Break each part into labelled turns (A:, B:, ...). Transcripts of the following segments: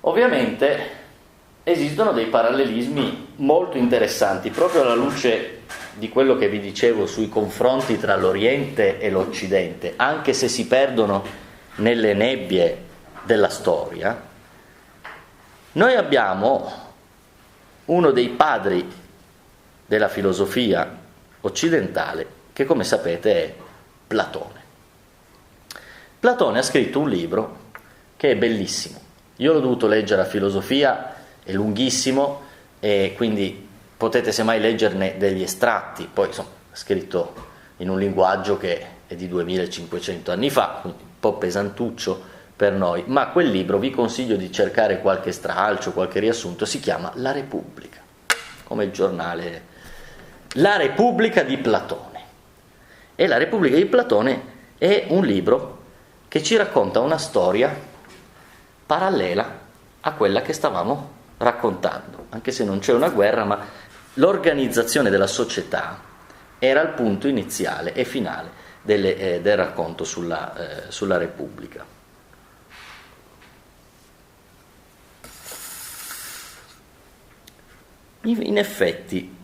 A: Ovviamente esistono dei parallelismi molto interessanti, proprio alla luce di quello che vi dicevo sui confronti tra l'Oriente e l'Occidente, anche se si perdono nelle nebbie della storia. Noi abbiamo uno dei padri della filosofia occidentale, che come sapete è Platone. Platone ha scritto un libro che è bellissimo. Io l'ho dovuto leggere a filosofia, è lunghissimo, e quindi potete semmai leggerne degli estratti, poi insomma scritto in un linguaggio che è di 2500 anni fa, quindi un po' pesantuccio per noi, ma quel libro vi consiglio di cercare qualche stralcio, qualche riassunto, si chiama La Repubblica, come il giornale La Repubblica di Platone. E La Repubblica di Platone è un libro che ci racconta una storia parallela a quella che stavamo raccontando, anche se non c'è una guerra, ma l'organizzazione della società era il punto iniziale e finale del racconto sulla Repubblica. In effetti,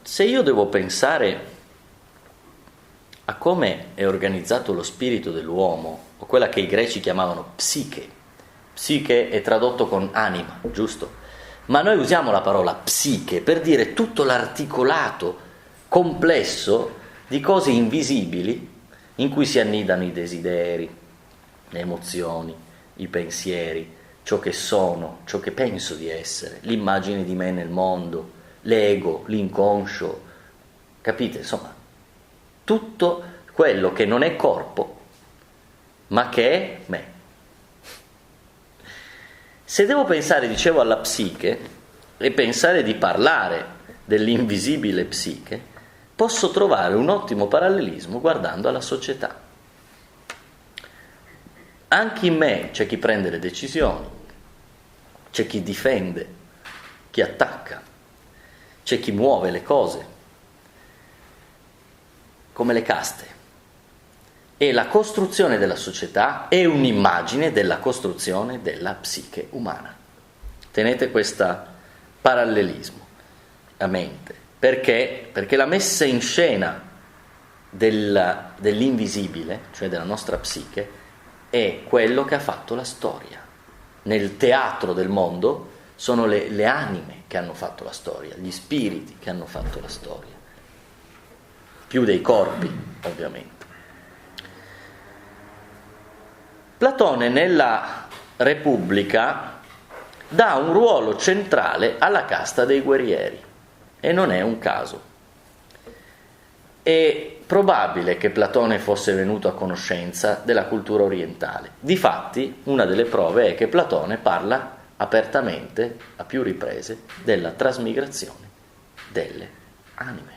A: se io devo pensare a come è organizzato lo spirito dell'uomo, o quella che i greci chiamavano psiche è tradotto con anima, giusto? Ma noi usiamo la parola psiche per dire tutto l'articolato complesso di cose invisibili in cui si annidano i desideri, le emozioni, i pensieri, ciò che sono, ciò che penso di essere, l'immagine di me nel mondo, l'ego, l'inconscio, capite? Insomma, tutto quello che non è corpo, ma che è me. Se devo pensare, dicevo, alla psiche e pensare di parlare dell'invisibile psiche, posso trovare un ottimo parallelismo guardando alla società. Anche in me c'è chi prende le decisioni, c'è chi difende, chi attacca, c'è chi muove le cose, come le caste. E la costruzione della società è un'immagine della costruzione della psiche umana. Tenete questo parallelismo a mente. Perché? Perché la messa in scena dell'invisibile, cioè della nostra psiche, è quello che ha fatto la storia. Nel teatro del mondo sono le anime che hanno fatto la storia, gli spiriti che hanno fatto la storia, più dei corpi, ovviamente. Platone nella Repubblica dà un ruolo centrale alla casta dei guerrieri, e non è un caso. È probabile che Platone fosse venuto a conoscenza della cultura orientale. Difatti, una delle prove è che Platone parla apertamente, a più riprese, della trasmigrazione delle anime,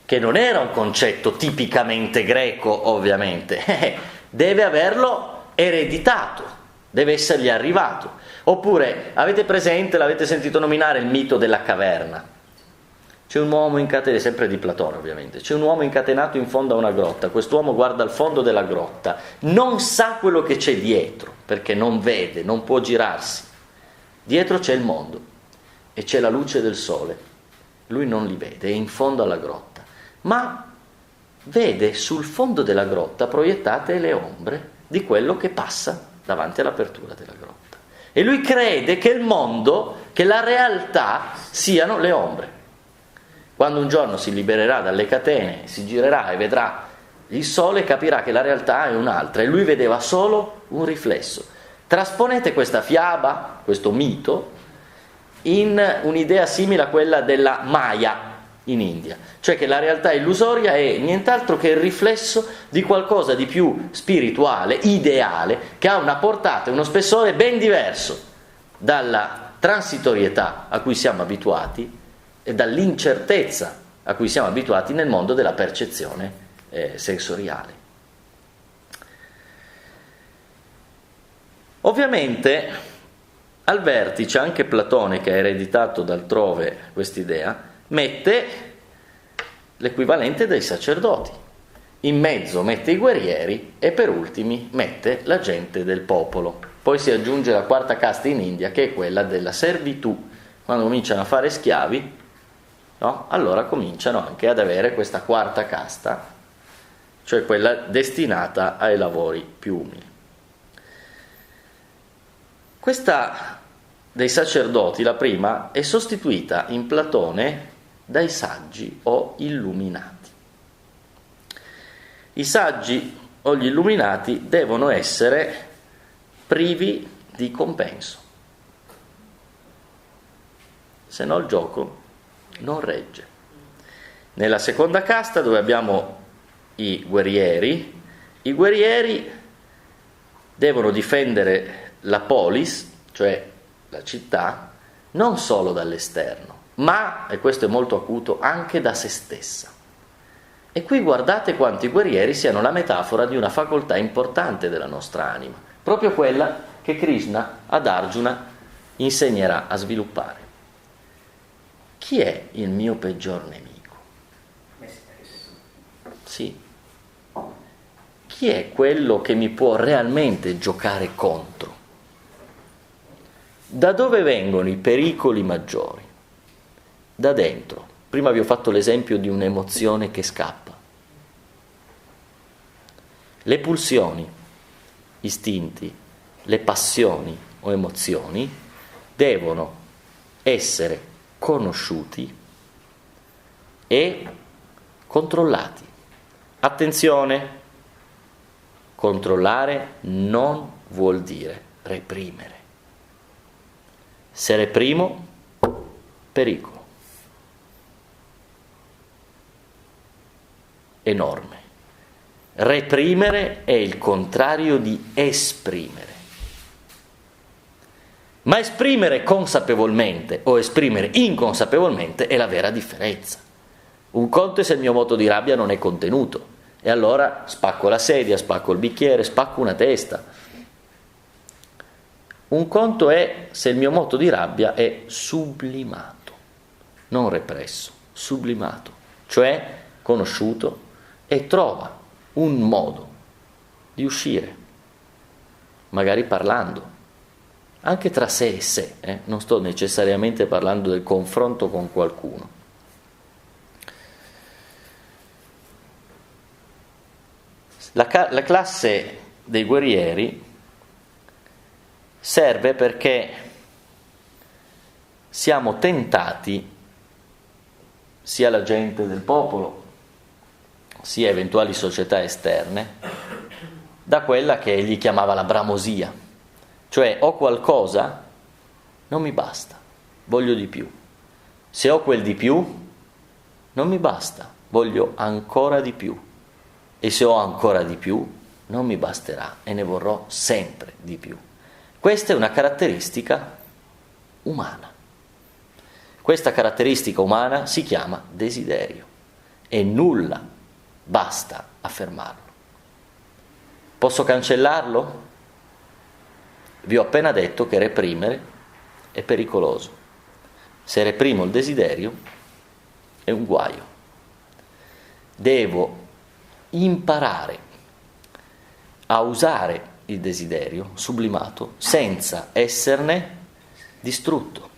A: che non era un concetto tipicamente greco, ovviamente, deve averlo ereditato, deve essergli arrivato. Oppure, avete presente, l'avete sentito nominare, il mito della caverna? C'è un uomo incatenato, sempre di Platone ovviamente, c'è un uomo incatenato in fondo a una grotta, quest'uomo guarda al fondo della grotta, non sa quello che c'è dietro, perché non vede, non può girarsi. Dietro c'è il mondo e c'è la luce del sole, lui non li vede, è in fondo alla grotta, ma vede sul fondo della grotta proiettate le ombre di quello che passa davanti all'apertura della grotta. E lui crede che il mondo, che la realtà siano le ombre. Quando un giorno si libererà dalle catene, si girerà e vedrà il sole, capirà che la realtà è un'altra, e lui vedeva solo un riflesso. Trasponete questa fiaba, questo mito, in un'idea simile a quella della Maya in India, cioè che la realtà illusoria è nient'altro che il riflesso di qualcosa di più spirituale, ideale, che ha una portata e uno spessore ben diverso dalla transitorietà a cui siamo abituati e dall'incertezza a cui siamo abituati nel mondo della percezione sensoriale. Ovviamente al vertice anche Platone, che ha ereditato d'altrove quest'idea, mette l'equivalente dei sacerdoti, in mezzo mette i guerrieri e per ultimi mette la gente del popolo. Poi si aggiunge la quarta casta in India, che è quella della servitù. Quando cominciano a fare schiavi, no? Allora cominciano anche ad avere questa quarta casta, cioè quella destinata ai lavori più umili. Questa dei sacerdoti, la prima, è sostituita in Platone dai saggi o illuminati. I saggi o gli illuminati devono essere privi di compenso, se no il gioco non regge. Nella seconda casta, dove abbiamo i guerrieri devono difendere la polis, cioè la città, non solo dall'esterno, ma, e questo è molto acuto, anche da se stessa. E qui guardate quanti guerrieri siano la metafora di una facoltà importante della nostra anima, proprio quella che Krishna ad Arjuna insegnerà a sviluppare. Chi è il mio peggior nemico?
B: Me stesso.
A: Sì. Chi è quello che mi può realmente giocare contro? Da dove vengono i pericoli maggiori? Da dentro. Prima vi ho fatto l'esempio di un'emozione che scappa. Le pulsioni, istinti, le passioni o emozioni devono essere conosciuti e controllati. Attenzione, controllare non vuol dire reprimere. Se reprimo, pericolo enorme. Reprimere è il contrario di esprimere. Ma esprimere consapevolmente o esprimere inconsapevolmente è la vera differenza. Un conto è se il mio moto di rabbia non è contenuto, e allora spacco la sedia, spacco il bicchiere, spacco una testa. Un conto è se il mio moto di rabbia è sublimato, non represso, sublimato, cioè conosciuto, e trova un modo di uscire, magari parlando, anche tra sé e sé, non sto necessariamente parlando del confronto con qualcuno. La classe dei guerrieri serve perché siamo tentati, sia la gente del popolo, sia eventuali società esterne, da quella che egli chiamava la bramosia, cioè ho qualcosa, non mi basta, voglio di più. Se ho quel di più, non mi basta, voglio ancora di più. E se ho ancora di più, non mi basterà e ne vorrò sempre di più. Questa è una caratteristica umana. Questa caratteristica umana si chiama desiderio e nulla basta a fermarlo. Posso cancellarlo? Vi ho appena detto che reprimere è pericoloso. Se reprimo il desiderio è un guaio. Devo imparare a usare il desiderio sublimato senza esserne distrutto,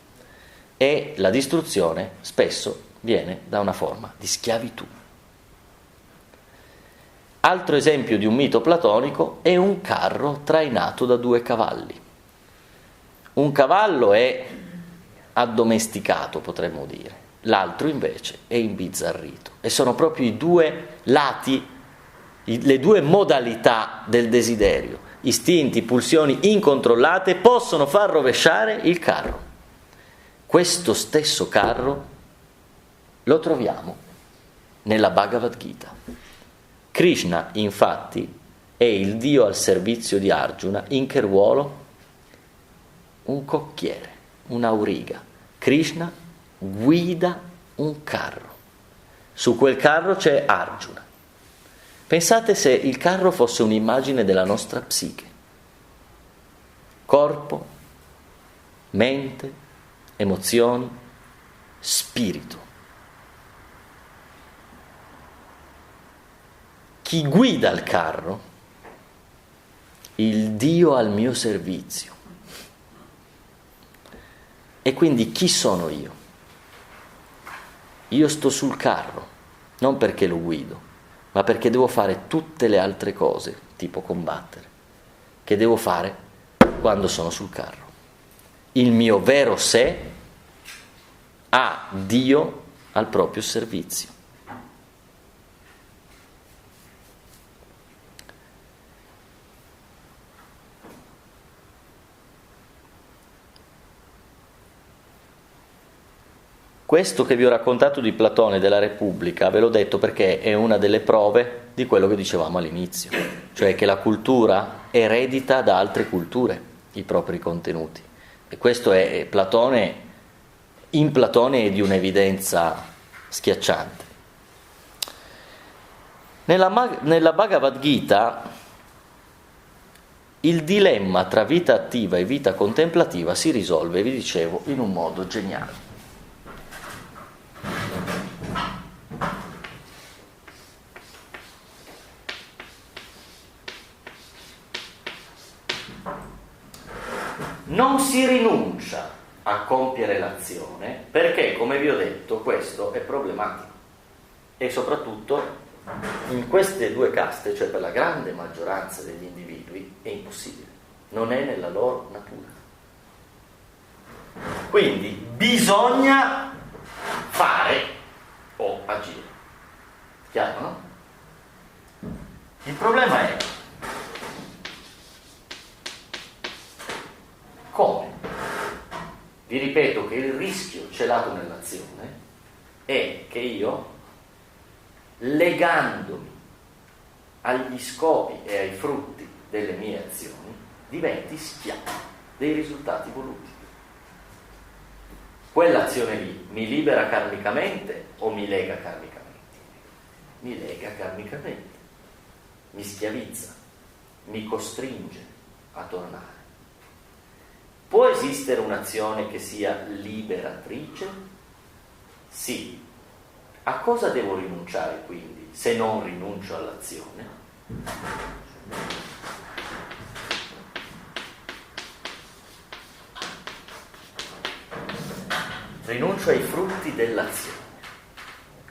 A: e la distruzione spesso viene da una forma di schiavitù. Altro esempio di un mito platonico è un carro trainato da 2 cavalli. Un cavallo è addomesticato, potremmo dire, l'altro invece è imbizzarrito, e sono proprio i 2 lati, le 2 modalità del desiderio. Istinti, pulsioni incontrollate possono far rovesciare il carro. Questo stesso carro lo troviamo nella Bhagavad Gita. Krishna, infatti, è il Dio al servizio di Arjuna. In che ruolo? Un cocchiere, un'auriga. Krishna guida un carro. Su quel carro c'è Arjuna. Pensate se il carro fosse un'immagine della nostra psiche. Corpo, mente, emozioni, spirito. Chi guida il carro il Dio al mio servizio. E quindi chi sono io? Io sto sul carro, non perché lo guido, ma perché devo fare tutte le altre cose, tipo combattere, che devo fare quando sono sul carro. Il mio vero sé ha Dio al proprio servizio. Questo che vi ho raccontato di Platone e della Repubblica ve l'ho detto perché è una delle prove di quello che dicevamo all'inizio, cioè che la cultura eredita da altre culture i propri contenuti. E questo è Platone, in Platone è di un'evidenza schiacciante. Nella Bhagavad Gita il dilemma tra vita attiva e vita contemplativa si risolve, vi dicevo, in un modo geniale. Non si rinuncia a compiere l'azione perché, come vi ho detto, questo è problematico e soprattutto in queste due caste, cioè per la grande maggioranza degli individui, è impossibile, non è nella loro natura. Quindi bisogna fare o agire. Chiaro, no? Il problema è come? Vi ripeto che il rischio celato nell'azione è che io, legandomi agli scopi e ai frutti delle mie azioni, diventi schiavo dei risultati voluti. Quell'azione lì mi libera karmicamente o mi lega karmicamente? Mi lega karmicamente, mi schiavizza, mi costringe a tornare. Può esistere un'azione che sia liberatrice? Sì. A cosa devo rinunciare quindi, se non rinuncio all'azione? Rinuncio ai frutti dell'azione.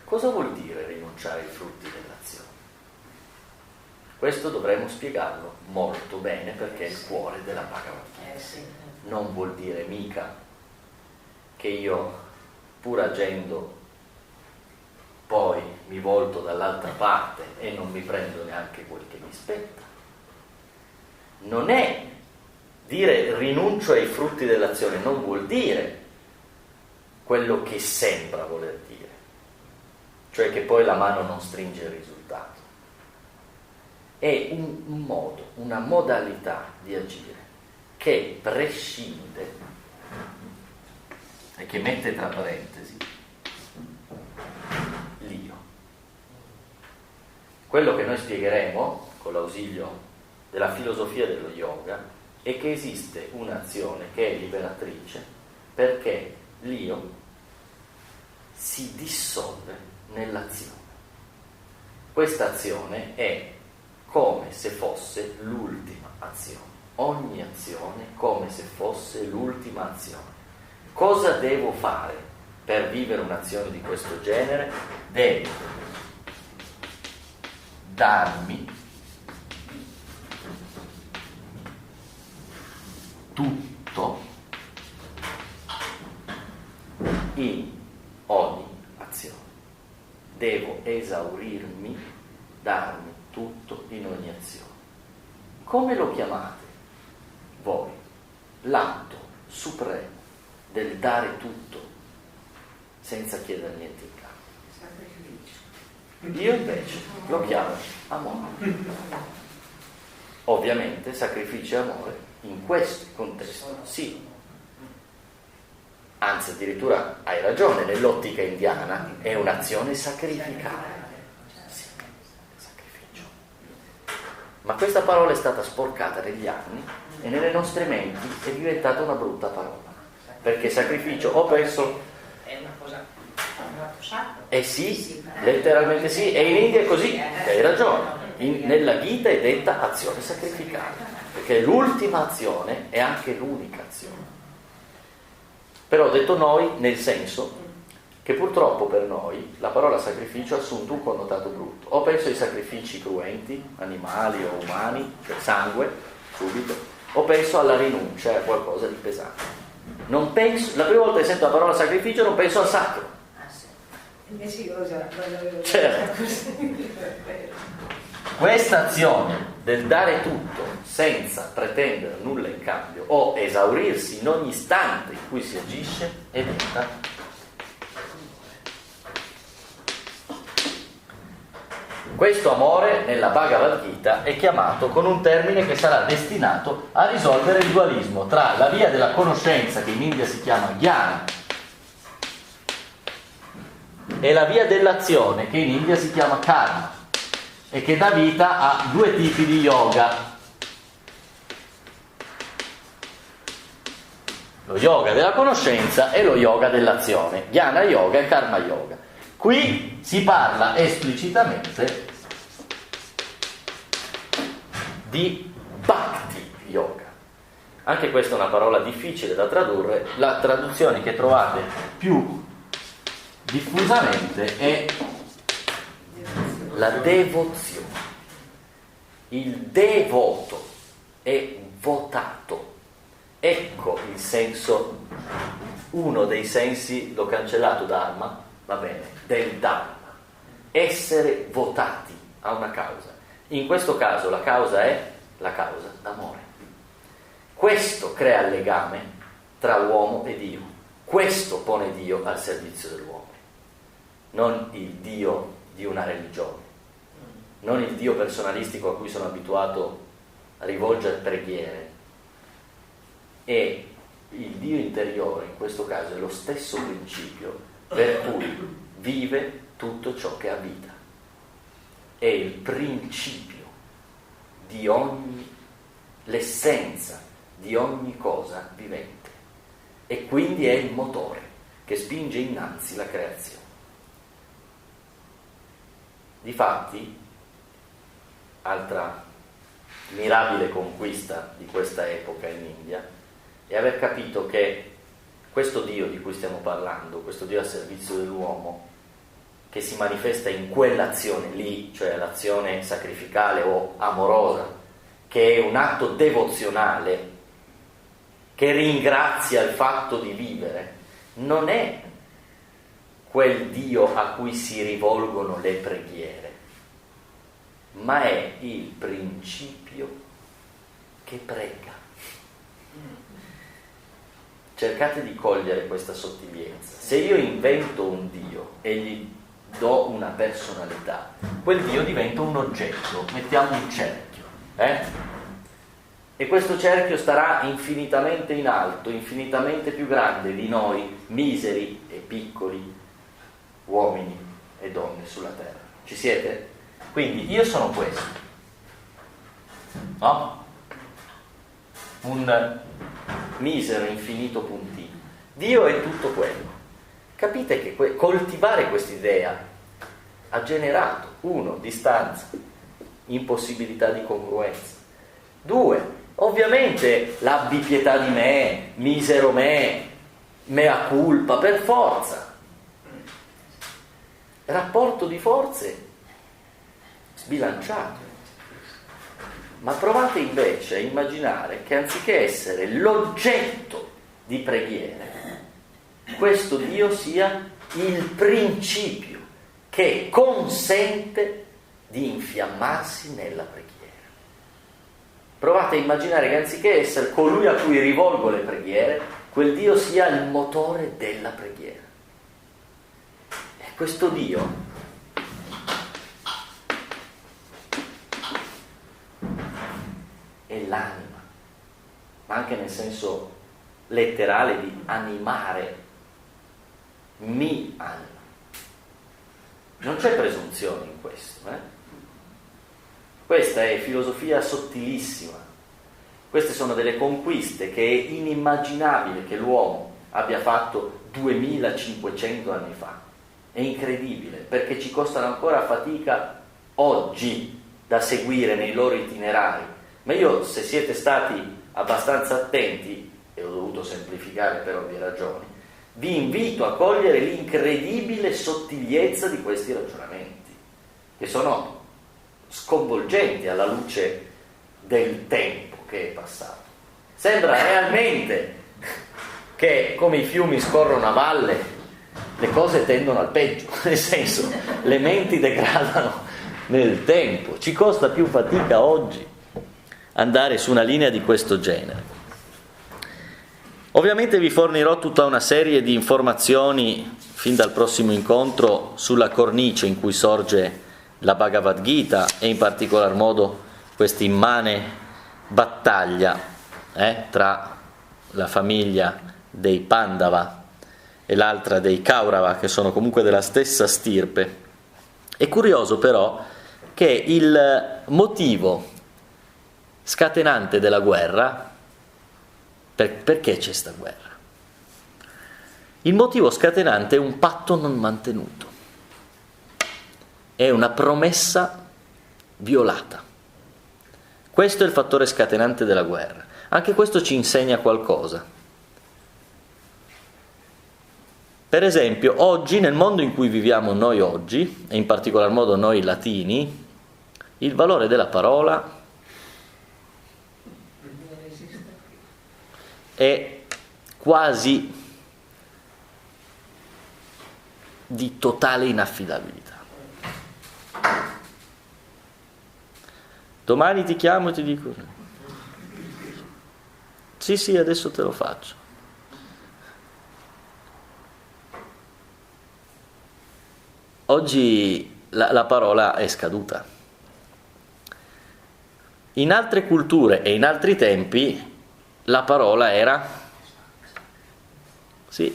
A: Cosa vuol dire rinunciare ai frutti dell'azione? Questo dovremmo spiegarlo molto bene perché è il cuore della Bhagavad Gita. Non vuol dire mica che io, pur agendo, poi mi volto dall'altra parte e non mi prendo neanche quel che mi spetta. Non è dire rinuncio ai frutti dell'azione, non vuol dire quello che sembra voler dire, cioè che poi la mano non stringe il risultato. È un modo, una modalità di agire che prescinde e che mette tra parentesi l'io. Quello che noi spiegheremo con l'ausilio della filosofia dello yoga è che esiste un'azione che è liberatrice perché l'io si dissolve nell'azione. Questa azione è come se fosse l'ultima azione. Ogni azione come se fosse l'ultima azione. Cosa devo fare per vivere un'azione di questo genere? Devo darmi tutto in ogni azione. Devo esaurirmi, darmi tutto in ogni azione. Come lo chiamate voi? L'atto supremo del dare tutto senza chiedere niente in cambio. Io invece lo chiamo amore. Ovviamente sacrificio e amore in questo contesto sì. Anzi, addirittura hai ragione, nell'ottica indiana è un'azione sacrificale. Sì, sacrificio. Ma questa parola è stata sporcata negli anni e nelle nostre menti è diventata una brutta parola. Perché sacrificio, ho perso...
B: È una cosa... un atto sacro.
A: Eh sì, letteralmente sì, e in India è così, hai ragione. Nella Gita è detta azione sacrificale. perché l'ultima azione è anche l'unica azione. Però detto noi nel senso che purtroppo per noi la parola sacrificio ha assunto un connotato brutto. O penso ai sacrifici cruenti, animali o umani, per sangue, subito, o penso alla rinuncia a qualcosa di pesante. Non penso, la prima volta che sento la parola sacrificio non penso al sacro.
B: Ah sì. Invece io l'avevo
A: Certo. Questa azione del dare tutto senza pretendere nulla in cambio o esaurirsi in ogni istante in cui si agisce è detta questo amore nella Bhagavad Gita è chiamato con un termine che sarà destinato a risolvere il dualismo tra la via della conoscenza, che in India si chiama Jnana, e la via dell'azione, che in India si chiama Karma, e che dà vita a due tipi di yoga. Lo yoga della conoscenza e lo yoga dell'azione, Jnana Yoga e Karma Yoga. Qui si parla esplicitamente di Bhakti Yoga. Anche questa è una parola difficile da tradurre, la traduzione che trovate più diffusamente è la devozione. Il devoto è votato. Ecco il senso, uno dei sensi, l'ho cancellato Dharma, va bene, del Dharma. Essere votati a una causa. In questo caso la causa è la causa d'amore. Questo crea il legame tra uomo e Dio. Questo pone Dio al servizio dell'uomo. Non il Dio di una religione, non il Dio personalistico a cui sono abituato a rivolgere preghiere. E il Dio interiore, in questo caso, è lo stesso principio per cui vive tutto ciò che ha vita. È il principio di ogni, l'essenza di ogni cosa vivente, e quindi è il motore che spinge innanzi la creazione. Difatti, altra mirabile conquista di questa epoca in India è aver capito che questo Dio di cui stiamo parlando, questo Dio a servizio dell'uomo, che si manifesta in quell'azione lì, cioè l'azione sacrificale o amorosa, che è un atto devozionale, che ringrazia il fatto di vivere, non è quel Dio a cui si rivolgono le preghiere, ma è il principio che prega. Cercate di cogliere questa sottiglienza. Se io invento un Dio e gli do una personalità, quel Dio diventa un oggetto, mettiamo un cerchio, e questo cerchio starà infinitamente in alto, infinitamente più grande di noi miseri e piccoli uomini e donne sulla terra. Ci siete? Quindi io sono questo, no? Un misero infinito puntino. Dio è tutto quello. Capite che coltivare quest'idea ha generato, uno, distanza, impossibilità di congruenza. Due, ovviamente l'abbi pietà di me, misero me, mea culpa, per forza. Rapporto di forze sbilanciato. Ma provate invece a immaginare che anziché essere l'oggetto di preghiere, questo Dio sia il principio che consente di infiammarsi nella preghiera. Provate a immaginare che anziché essere colui a cui rivolgo le preghiere, quel Dio sia il motore della preghiera. E questo Dio è l'anima, ma anche nel senso letterale di animare, mi anima. Non c'è presunzione in questo, Questa è filosofia sottilissima. Queste sono delle conquiste che è inimmaginabile che l'uomo abbia fatto 2500 anni fa. È incredibile, perché ci costano ancora fatica oggi da seguire nei loro itinerari, Ma io, se siete stati abbastanza attenti, e ho dovuto semplificare per ovvie ragioni, vi invito a cogliere l'incredibile sottigliezza di questi ragionamenti, che sono sconvolgenti alla luce del tempo che è passato. Sembra realmente che, come i fiumi scorrono a valle, le cose tendono al peggio, nel senso, le menti degradano nel tempo. Ci costa più fatica oggi andare su una linea di questo genere. Ovviamente vi fornirò tutta una serie di informazioni fin dal prossimo incontro sulla cornice in cui sorge la Bhagavad Gita e in particolar modo questa immane battaglia tra la famiglia dei Pandava e l'altra dei Kaurava, che sono comunque della stessa stirpe. È curioso però che il motivo scatenante della guerra, perché c'è sta guerra? Il motivo scatenante è un patto non mantenuto, è una promessa violata. Questo è il fattore scatenante della guerra. Anche questo ci insegna qualcosa. Per esempio, oggi, nel mondo in cui viviamo noi oggi, e in particolar modo noi latini, il valore della parola è quasi di totale inaffidabilità. Domani ti chiamo e ti dico: sì, adesso te lo faccio. Oggi la parola è scaduta. In altre culture e in altri tempi la parola era... Sì,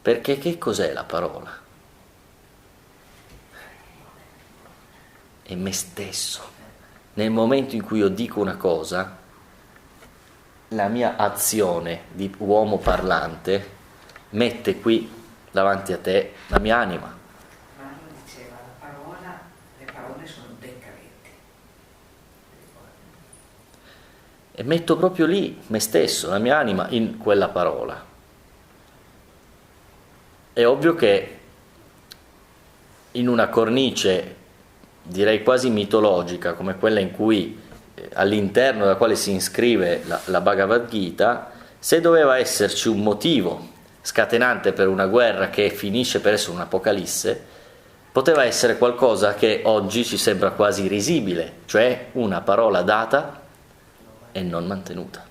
A: perché che cos'è la parola? È me stesso. Nel momento in cui io dico una cosa, la mia azione di uomo parlante mette qui davanti a te la mia anima. E metto proprio lì me stesso, la mia anima, in quella parola. È ovvio che in una cornice, direi quasi mitologica, come quella in cui all'interno della quale si iscrive la Bhagavad Gita, se doveva esserci un motivo scatenante per una guerra che finisce per essere un'apocalisse, poteva essere qualcosa che oggi ci sembra quasi risibile, cioè una parola data e non mantenuta.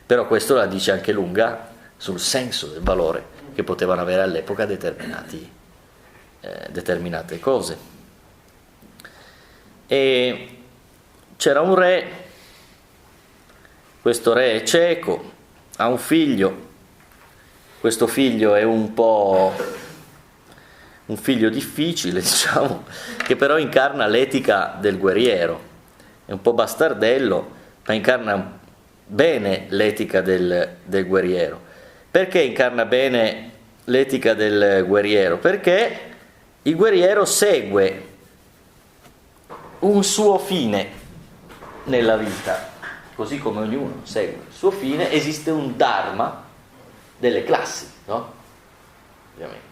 A: Però questo la dice anche lunga sul senso del valore che potevano avere all'epoca determinate cose. E c'era un re, questo re è cieco, ha un figlio, questo figlio è un po' un figlio difficile, diciamo, che però incarna l'etica del guerriero, è un po' bastardello, ma incarna bene l'etica del guerriero. Perché incarna bene l'etica del guerriero? Perché il guerriero segue un suo fine nella vita, così come ognuno segue il suo fine. Esiste un dharma delle classi, no? Ovviamente.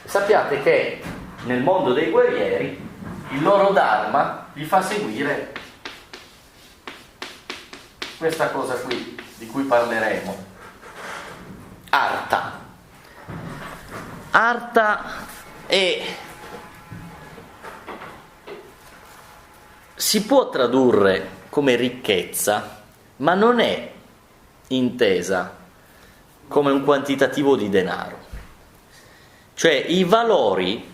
A: Sappiate che nel mondo dei guerrieri il loro dharma gli fa seguire questa cosa qui, di cui parleremo, Artha. Artha si può tradurre come ricchezza, ma non è intesa come un quantitativo di denaro. Cioè i valori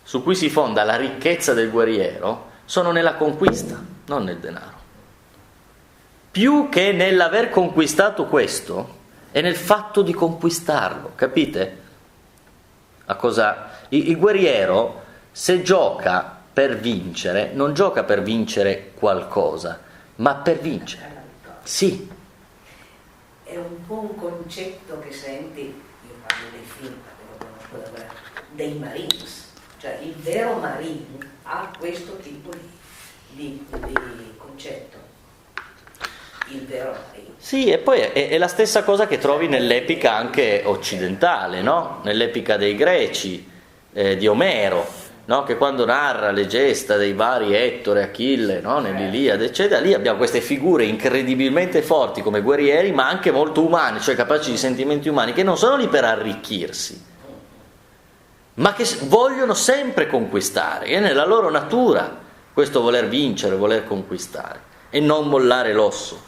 A: su cui si fonda la ricchezza del guerriero sono nella conquista, non nel denaro. Più che nell'aver conquistato questo, è nel fatto di conquistarlo, capite? A cosa? Il guerriero, se gioca per vincere, non gioca per vincere qualcosa, ma per vincere. Sì.
B: È un po' un concetto che senti, io parlo dei film, dei Marines, cioè il vero Marine ha questo tipo di concetto. il vero marito.
A: Sì, e poi è la stessa cosa che trovi nell'epica anche occidentale, no? Nell'epica dei Greci, di Omero, no? Che quando narra le gesta dei vari Ettore, Achille, no? Nell'Iliade, eccetera, lì abbiamo queste figure incredibilmente forti come guerrieri, ma anche molto umani, cioè capaci di sentimenti umani, che non sono lì per arricchirsi, ma che vogliono sempre conquistare, è nella loro natura questo voler vincere, voler conquistare e non mollare l'osso.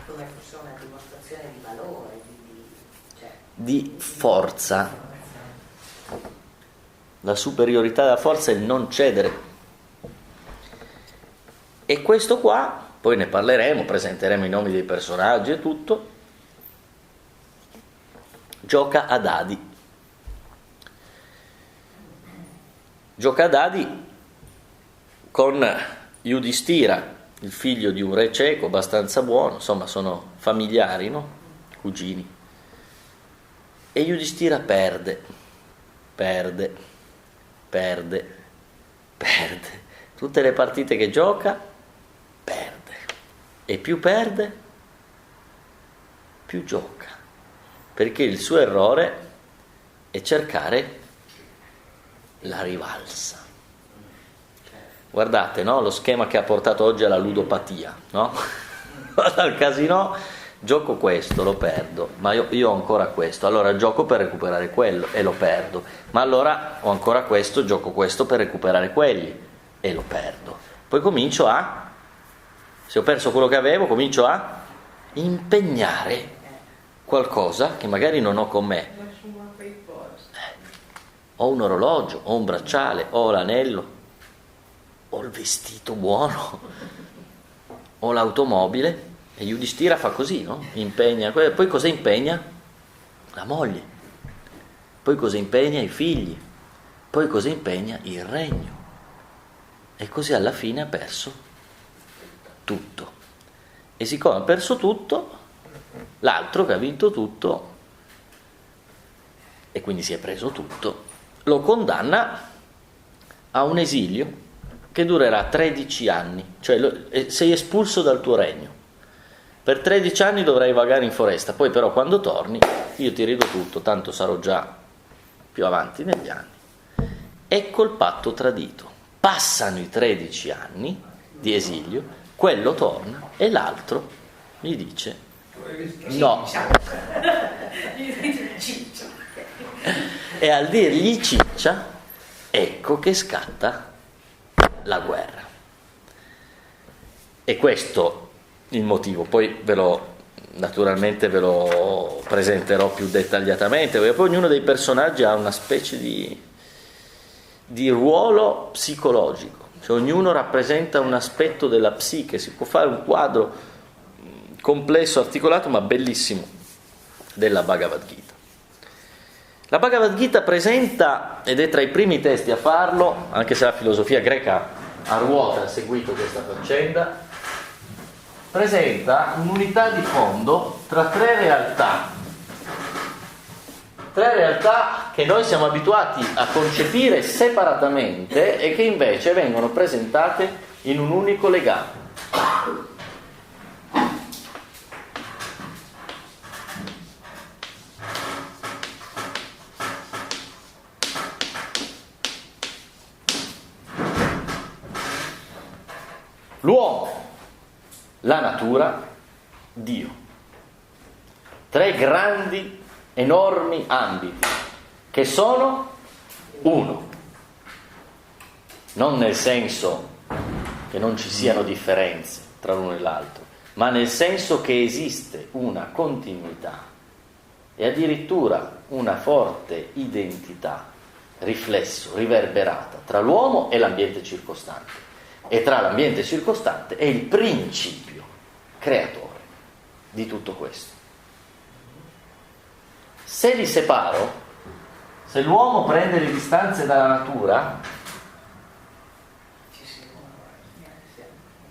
B: Come fosse una dimostrazione di valore,
A: di forza. La superiorità della forza è il non cedere. E questo qua, poi ne parleremo, presenteremo i nomi dei personaggi e tutto, gioca a dadi. Gioca a dadi con Yudhishthira, il figlio di un re cieco abbastanza buono, insomma sono familiari, no? Cugini. E Yudhishthira perde. Tutte le partite che gioca, perde. E più perde, più gioca. Perché il suo errore è cercare la rivalsa. Guardate, no? Lo schema che ha portato oggi alla ludopatia, no? Vado al casino, gioco questo, lo perdo, ma io ho ancora questo, allora gioco per recuperare quello e lo perdo, ma allora ho ancora questo, gioco questo per recuperare quelli e lo perdo. Poi se ho perso quello che avevo, comincio a impegnare qualcosa che magari non ho con me. Ho un orologio, ho un bracciale, ho l'anello, ho il vestito buono, ho l'automobile. E Yudhishthira fa così, no? Impegna. Poi cosa impegna? La moglie. Poi cosa impegna? I figli. Poi cosa impegna? Il regno. E così alla fine ha perso tutto. E siccome ha perso tutto, l'altro che ha vinto tutto, e quindi si è preso tutto, lo condanna a un esilio che durerà 13 anni, cioè sei espulso dal tuo regno. Per 13 anni dovrai vagare in foresta, poi però quando torni io ti rido tutto, tanto sarò già più avanti negli anni. Ecco il patto tradito. Passano i 13 anni di esilio, quello torna e l'altro gli dice no. E al dirgli ciccia, ecco che scatta la guerra. E questo il motivo, poi naturalmente ve lo presenterò più dettagliatamente, perché poi ognuno dei personaggi ha una specie di ruolo psicologico, cioè ognuno rappresenta un aspetto della psiche, si può fare un quadro complesso, articolato, ma bellissimo della Bhagavad Gita. La Bhagavad Gita presenta, ed è tra i primi testi a farlo, anche se la filosofia greca a ruota ha seguito questa faccenda, presenta un'unità di fondo tra tre realtà che noi siamo abituati a concepire separatamente e che invece vengono presentate in un unico legame. L'uomo, la natura, Dio. Tre grandi, enormi ambiti che sono uno. Non nel senso che non ci siano differenze tra l'uno e l'altro, ma nel senso che esiste una continuità e addirittura una forte identità, riflesso, riverberata tra l'uomo e l'ambiente circostante. E tra l'ambiente circostante è il principio creatore di tutto questo. Se li separo, se l'uomo prende le distanze dalla natura,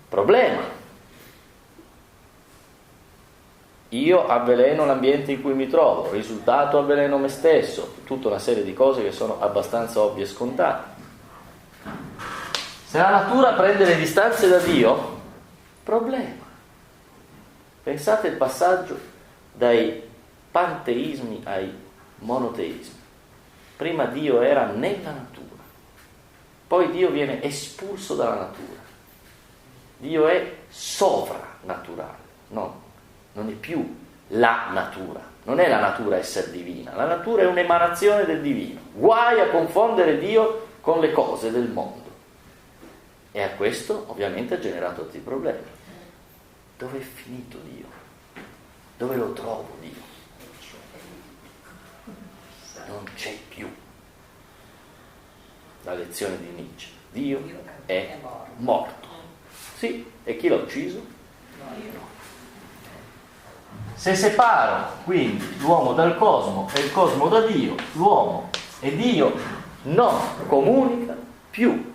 A: problema. Io avveleno l'ambiente in cui mi trovo, risultato avveleno me stesso, tutta una serie di cose che sono abbastanza ovvie e scontate. Se la natura prende le distanze da Dio, problema. Pensate il passaggio dai panteismi ai monoteismi. Prima Dio era nella natura, poi Dio viene espulso dalla natura. Dio è sovranaturale, no, non è più la natura, non è la natura essere divina, la natura è un'emanazione del divino. Guai a confondere Dio con le cose del mondo. E a questo ovviamente ha generato tutti i problemi. Dove è finito Dio? Dove lo trovo Dio? Non c'è più. La lezione di Nietzsche. Dio è morto. Sì, e chi l'ha ucciso? Dio. Se separo quindi l'uomo dal cosmo e il cosmo da Dio, l'uomo e Dio non comunicano più.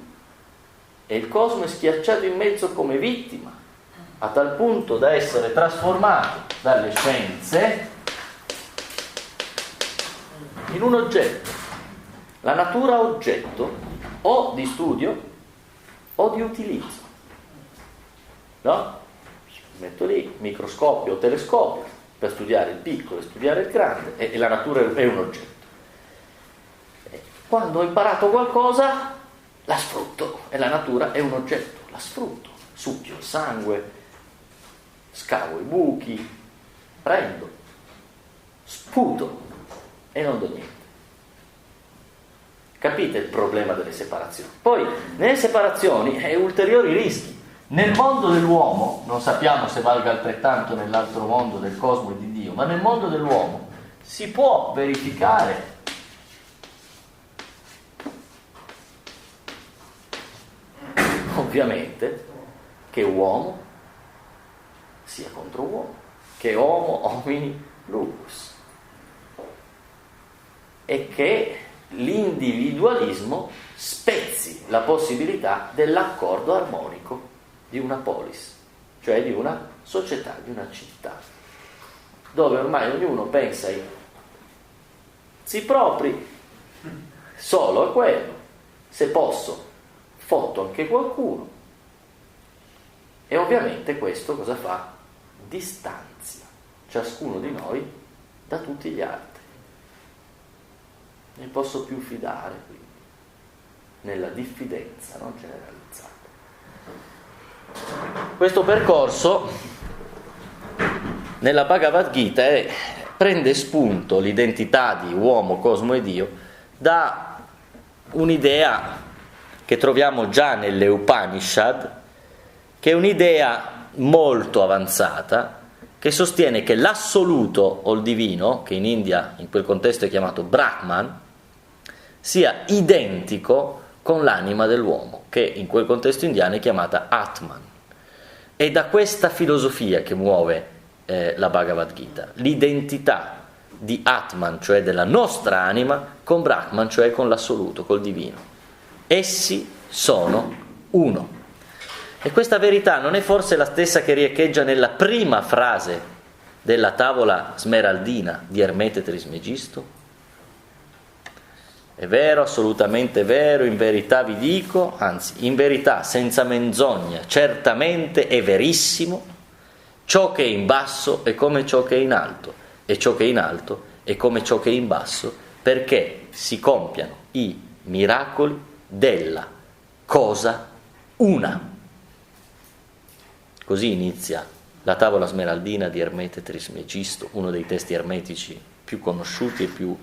A: E il cosmo è schiacciato in mezzo come vittima, a tal punto da essere trasformato dalle scienze in un oggetto. La natura oggetto o di studio o di utilizzo. No? Metto lì microscopio o telescopio per studiare il piccolo e studiare il grande, e la natura è un oggetto. Quando ho imparato qualcosa la sfrutto, e la natura è un oggetto, la sfrutto, succhio il sangue, scavo i buchi, prendo, sputo e non do niente. Capite il problema delle separazioni? Poi nelle separazioni ulteriori rischi. Nel mondo dell'uomo, non sappiamo se valga altrettanto nell'altro mondo del cosmo e di Dio, ma nel mondo dell'uomo si può verificare ovviamente che uomo sia contro uomo, che homo homini lupus, e che l'individualismo spezzi la possibilità dell'accordo armonico di una polis, cioè di una società, di una città, dove ormai ognuno pensa ai si propri, solo a quello, se posso fotto anche qualcuno, e ovviamente questo cosa fa? Distanzia ciascuno di noi da tutti gli altri. Ne posso più fidare, quindi, nella diffidenza non generalizzata. Questo percorso nella Bhagavad Gita prende spunto l'identità di uomo, cosmo e Dio da un'idea che troviamo già nelle Upanishad, che è un'idea molto avanzata, che sostiene che l'assoluto o il divino, che in India in quel contesto è chiamato Brahman, sia identico con l'anima dell'uomo, che in quel contesto indiano è chiamata Atman. È da questa filosofia che muove la Bhagavad Gita, l'identità di Atman, cioè della nostra anima, con Brahman, cioè con l'assoluto, col divino. Essi sono uno. E questa verità non è forse la stessa che riecheggia nella prima frase della tavola smeraldina di Ermete Trismegisto? È vero, assolutamente vero, in verità vi dico, anzi, in verità, senza menzogna, certamente è verissimo, ciò che è in basso è come ciò che è in alto, e ciò che è in alto è come ciò che è in basso, perché si compiano i miracoli della cosa una. Così inizia la tavola smeraldina di Ermete Trismegisto, uno dei testi ermetici più conosciuti e più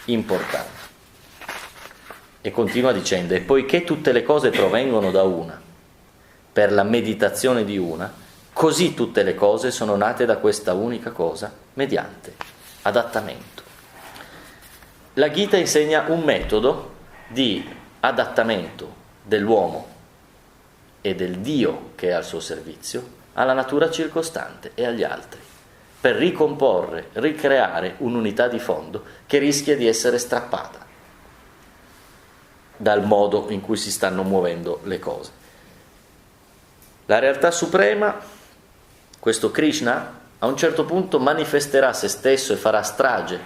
A: importanti. E continua dicendo: e poiché tutte le cose provengono da una, per la meditazione di una, così tutte le cose sono nate da questa unica cosa, mediante adattamento. La Gita insegna un metodo di adattamento dell'uomo e del Dio che è al suo servizio alla natura circostante e agli altri, per ricomporre, ricreare un'unità di fondo che rischia di essere strappata dal modo in cui si stanno muovendo le cose. La realtà suprema, questo Krishna, a un certo punto manifesterà se stesso e farà strage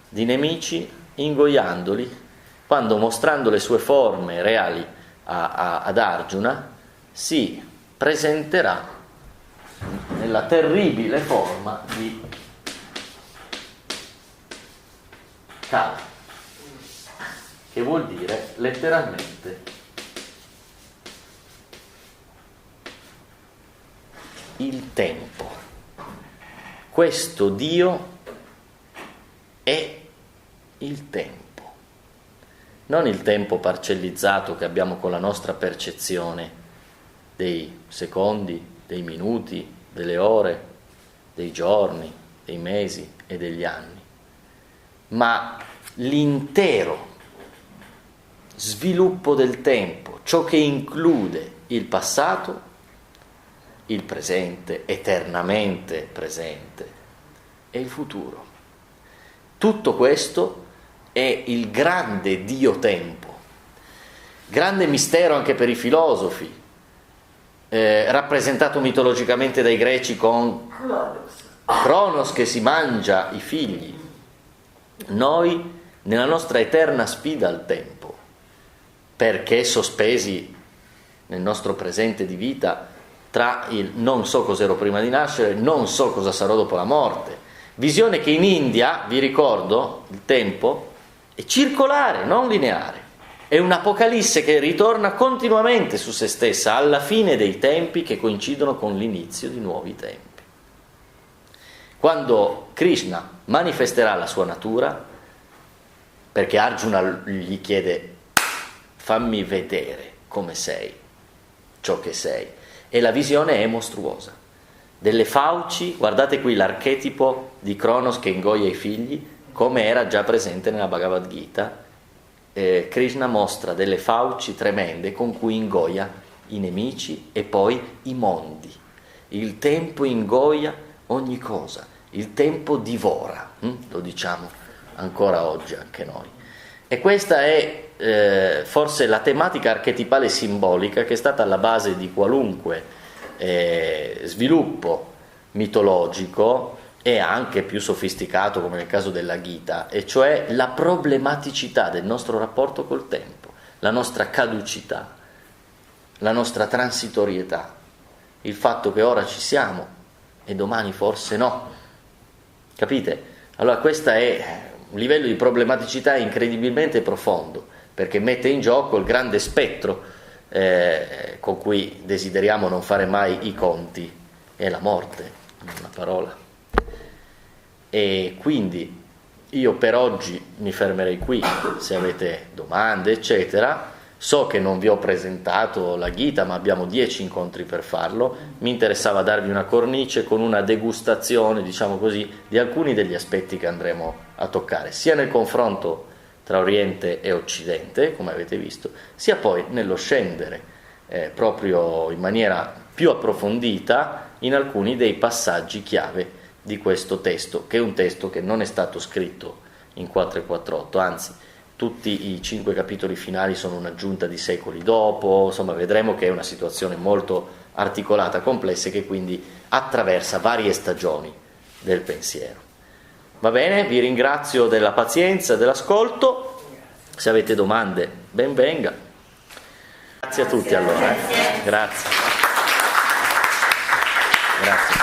A: di nemici ingoiandoli, quando, mostrando le sue forme reali ad Arjuna, si presenterà nella terribile forma di Kala, che vuol dire letteralmente il tempo. Questo Dio è il tempo, non il tempo parcellizzato che abbiamo con la nostra percezione dei secondi, dei minuti, delle ore, dei giorni, dei mesi e degli anni, ma l'intero sviluppo del tempo, ciò che include il passato, il presente, eternamente presente, e il futuro. Tutto questo è il grande Dio tempo, grande mistero anche per i filosofi, rappresentato mitologicamente dai greci con Cronos che si mangia i figli. Noi, nella nostra eterna sfida al tempo, perché sospesi nel nostro presente di vita tra il non so cos'ero prima di nascere, non so cosa sarò dopo la morte, visione che in India, vi ricordo, il tempo è circolare, non lineare. È un'apocalisse che ritorna continuamente su se stessa, alla fine dei tempi che coincidono con l'inizio di nuovi tempi. Quando Krishna manifesterà la sua natura, perché Arjuna gli chiede fammi vedere come sei, ciò che sei, e la visione è mostruosa. Delle fauci, guardate qui l'archetipo di Cronos che ingoia i figli, come era già presente nella Bhagavad Gita. Krishna mostra delle fauci tremende con cui ingoia i nemici e poi i mondi. Il tempo ingoia ogni cosa, il tempo divora, lo diciamo ancora oggi anche noi. E questa è forse la tematica archetipale simbolica che è stata alla base di qualunque sviluppo mitologico e anche più sofisticato come nel caso della Gita, e cioè la problematicità del nostro rapporto col tempo, la nostra caducità, la nostra transitorietà, il fatto che ora ci siamo e domani forse no. Capite? Allora questo è un livello di problematicità incredibilmente profondo, perché mette in gioco il grande spettro con cui desideriamo non fare mai i conti, è la morte, in una parola. E quindi io per oggi mi fermerei qui, se avete domande eccetera. So che non vi ho presentato la Gita, ma abbiamo 10 incontri per farlo. Mi interessava darvi una cornice con una degustazione, diciamo così, di alcuni degli aspetti che andremo a toccare, sia nel confronto tra Oriente e Occidente, come avete visto, sia poi nello scendere proprio in maniera più approfondita in alcuni dei passaggi chiave di questo testo, che è un testo che non è stato scritto in 448, anzi tutti i 5 capitoli finali sono un'aggiunta di secoli dopo. Insomma, vedremo che è una situazione molto articolata, complessa, e che quindi attraversa varie stagioni del pensiero. Va bene, vi ringrazio della pazienza, dell'ascolto. Se avete domande, ben venga. Grazie a tutti allora. Grazie. Grazie.